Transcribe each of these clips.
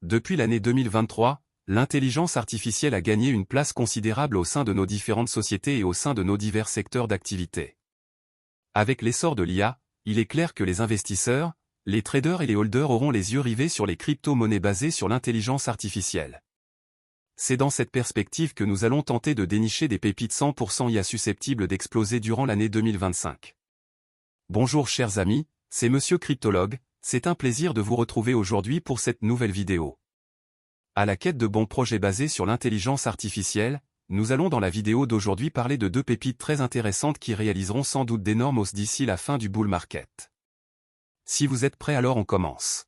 Depuis l'année 2023, l'intelligence artificielle a gagné une place considérable au sein de nos différentes sociétés et au sein de nos divers secteurs d'activité. Avec l'essor de l'IA, il est clair que les investisseurs, les traders et les holders auront les yeux rivés sur les crypto-monnaies basées sur l'intelligence artificielle. C'est dans cette perspective que nous allons tenter de dénicher des pépites 100% IA susceptibles d'exploser durant l'année 2025. Bonjour chers amis, c'est Monsieur Cryptologue, c'est un plaisir de vous retrouver aujourd'hui pour cette nouvelle vidéo. À la quête de bons projets basés sur l'intelligence artificielle, nous allons dans la vidéo d'aujourd'hui parler de deux pépites très intéressantes qui réaliseront sans doute d'énormes hausses d'ici la fin du bull market. Si vous êtes prêts alors on commence.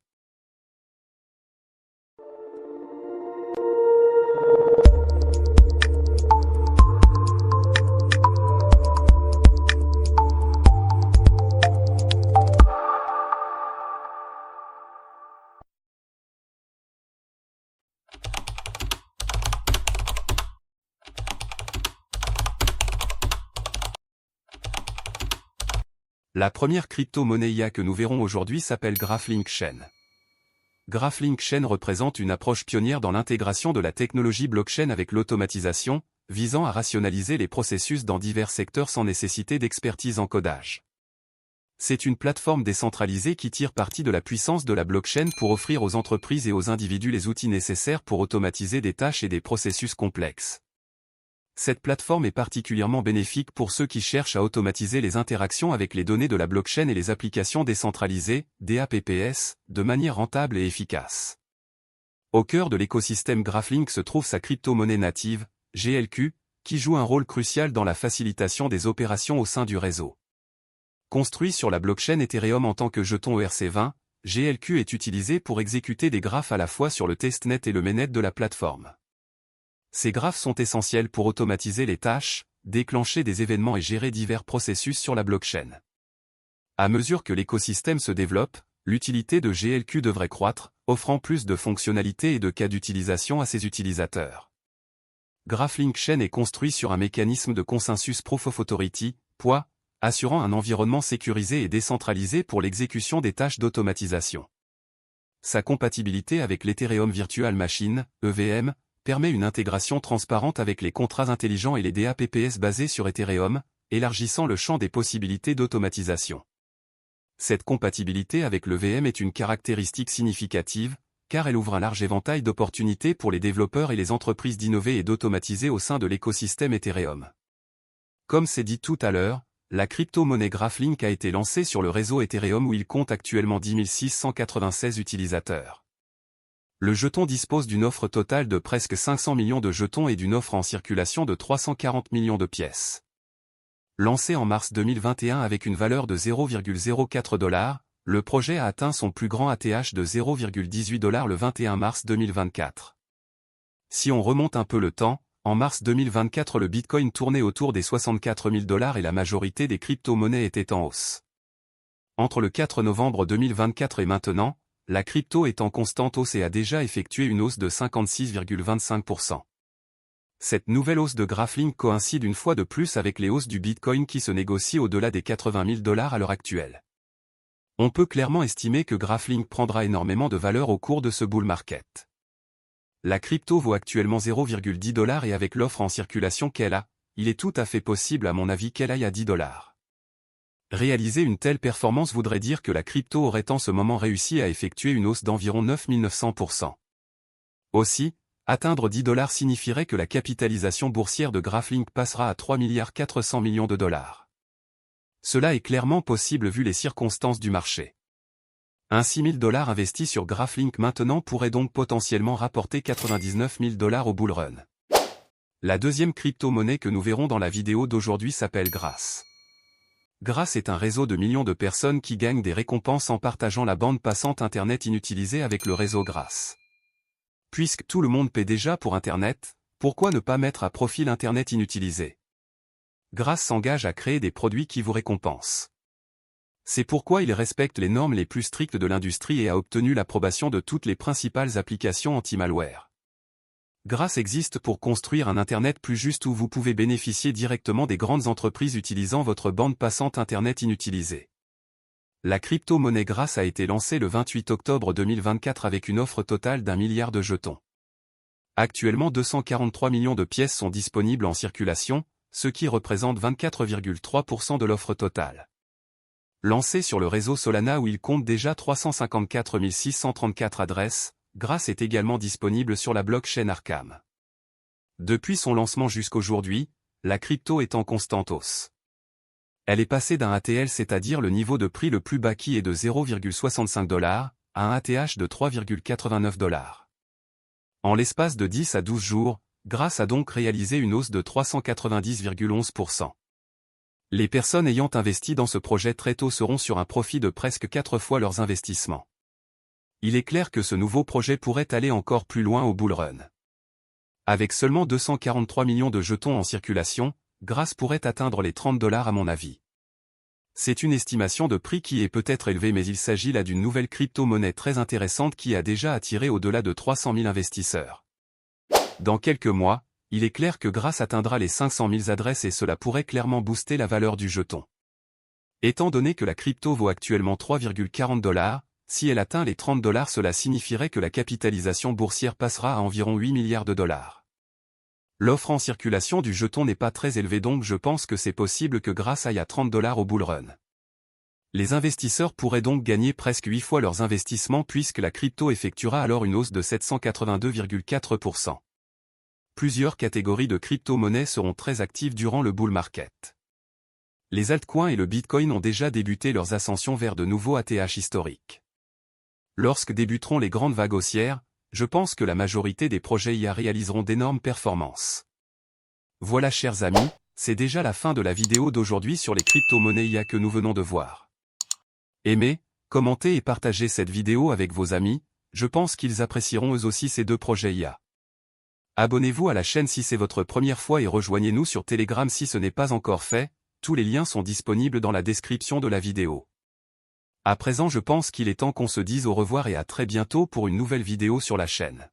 La première crypto-monnaie IA que nous verrons aujourd'hui s'appelle GraphLink Chain. GraphLink Chain représente une approche pionnière dans l'intégration de la technologie blockchain avec l'automatisation, visant à rationaliser les processus dans divers secteurs sans nécessité d'expertise en codage. C'est une plateforme décentralisée qui tire parti de la puissance de la blockchain pour offrir aux entreprises et aux individus les outils nécessaires pour automatiser des tâches et des processus complexes. Cette plateforme est particulièrement bénéfique pour ceux qui cherchent à automatiser les interactions avec les données de la blockchain et les applications décentralisées, DApps, de manière rentable et efficace. Au cœur de l'écosystème GraphLink se trouve sa crypto-monnaie native, GLQ, qui joue un rôle crucial dans la facilitation des opérations au sein du réseau. Construit sur la blockchain Ethereum en tant que jeton ERC20, GLQ est utilisé pour exécuter des graphes à la fois sur le testnet et le mainnet de la plateforme. Ces graphes sont essentiels pour automatiser les tâches, déclencher des événements et gérer divers processus sur la blockchain. À mesure que l'écosystème se développe, l'utilité de GLQ devrait croître, offrant plus de fonctionnalités et de cas d'utilisation à ses utilisateurs. GraphLink Chain est construit sur un mécanisme de consensus Proof of Authority, POA, assurant un environnement sécurisé et décentralisé pour l'exécution des tâches d'automatisation. Sa compatibilité avec l'Ethereum Virtual Machine, EVM, permet une intégration transparente avec les contrats intelligents et les DApps basés sur Ethereum, élargissant le champ des possibilités d'automatisation. Cette compatibilité avec l'EVM est une caractéristique significative, car elle ouvre un large éventail d'opportunités pour les développeurs et les entreprises d'innover et d'automatiser au sein de l'écosystème Ethereum. Comme c'est dit tout à l'heure, la crypto-monnaie GraphLink a été lancée sur le réseau Ethereum où il compte actuellement 10 696 utilisateurs. Le jeton dispose d'une offre totale de presque 500 millions de jetons et d'une offre en circulation de 340 millions de pièces. Lancé en mars 2021 avec une valeur de 0,04 $, le projet a atteint son plus grand ATH de 0,18 $ le 21 mars 2024. Si on remonte un peu le temps, en mars 2024 le Bitcoin tournait autour des 64 000 $ et la majorité des crypto-monnaies étaient en hausse. Entre le 4 novembre 2024 et maintenant, la crypto est en constante hausse et a déjà effectué une hausse de 56,25%. Cette nouvelle hausse de GraphLink coïncide une fois de plus avec les hausses du Bitcoin qui se négocient au-delà des 80 000 $ à l'heure actuelle. On peut clairement estimer que GraphLink prendra énormément de valeur au cours de ce bull market. La crypto vaut actuellement 0,10 $ et avec l'offre en circulation qu'elle a, il est tout à fait possible à mon avis qu'elle aille à 10 $. Réaliser une telle performance voudrait dire que la crypto aurait en ce moment réussi à effectuer une hausse d'environ 9900%. Aussi, atteindre 10 $ signifierait que la capitalisation boursière de GraphLink passera à 3 400 millions de $. Cela est clairement possible vu les circonstances du marché. Un 6 000 $ investi sur GraphLink maintenant pourrait donc potentiellement rapporter 99 000 $ au bull run. La deuxième crypto-monnaie que nous verrons dans la vidéo d'aujourd'hui s'appelle Grass. Grass est un réseau de millions de personnes qui gagnent des récompenses en partageant la bande passante Internet inutilisée avec le réseau Grass. Puisque tout le monde paie déjà pour Internet, pourquoi ne pas mettre à profit l'Internet inutilisé? Grass s'engage à créer des produits qui vous récompensent. C'est pourquoi il respecte les normes les plus strictes de l'industrie et a obtenu l'approbation de toutes les principales applications anti-malware. Grass existe pour construire un Internet plus juste où vous pouvez bénéficier directement des grandes entreprises utilisant votre bande passante Internet inutilisée. La crypto-monnaie Grass a été lancée le 28 octobre 2024 avec une offre totale d'1 milliard de jetons. Actuellement 243 millions de pièces sont disponibles en circulation, ce qui représente 24,3% de l'offre totale. Lancé sur le réseau Solana où il compte déjà 354 634 adresses, Grass est également disponible sur la blockchain Arkham. Depuis son lancement jusqu'aujourd'hui, la crypto est en constante hausse. Elle est passée d'un ATL, c'est-à-dire le niveau de prix le plus bas qui est de 0,65 $, à un ATH de 3,89 $. En l'espace de 10 à 12 jours, Grass a donc réalisé une hausse de 390,11%. Les personnes ayant investi dans ce projet très tôt seront sur un profit de presque 4 fois leurs investissements. Il est clair que ce nouveau projet pourrait aller encore plus loin au bull run. Avec seulement 243 millions de jetons en circulation, Grass pourrait atteindre les 30 $ à mon avis. C'est une estimation de prix qui est peut-être élevée, mais il s'agit là d'une nouvelle crypto-monnaie très intéressante qui a déjà attiré au-delà de 300 000 investisseurs. Dans quelques mois, il est clair que Grass atteindra les 500 000 adresses et cela pourrait clairement booster la valeur du jeton. Étant donné que la crypto vaut actuellement 3,40 $, si elle atteint les 30 $, cela signifierait que la capitalisation boursière passera à environ 8 milliards de dollars. L'offre en circulation du jeton n'est pas très élevée, donc je pense que c'est possible que Grass aille à 30 $ au bull run. Les investisseurs pourraient donc gagner presque 8 fois leurs investissements puisque la crypto effectuera alors une hausse de 782,4%. Plusieurs catégories de crypto-monnaies seront très actives durant le bull market. Les altcoins et le Bitcoin ont déjà débuté leurs ascensions vers de nouveaux ATH historiques. Lorsque débuteront les grandes vagues haussières, je pense que la majorité des projets IA réaliseront d'énormes performances. Voilà chers amis, c'est déjà la fin de la vidéo d'aujourd'hui sur les crypto-monnaies IA que nous venons de voir. Aimez, commentez et partagez cette vidéo avec vos amis, je pense qu'ils apprécieront eux aussi ces deux projets IA. Abonnez-vous à la chaîne si c'est votre première fois et rejoignez-nous sur Telegram si ce n'est pas encore fait, tous les liens sont disponibles dans la description de la vidéo. À présent je pense qu'il est temps qu'on se dise au revoir et à très bientôt pour une nouvelle vidéo sur la chaîne.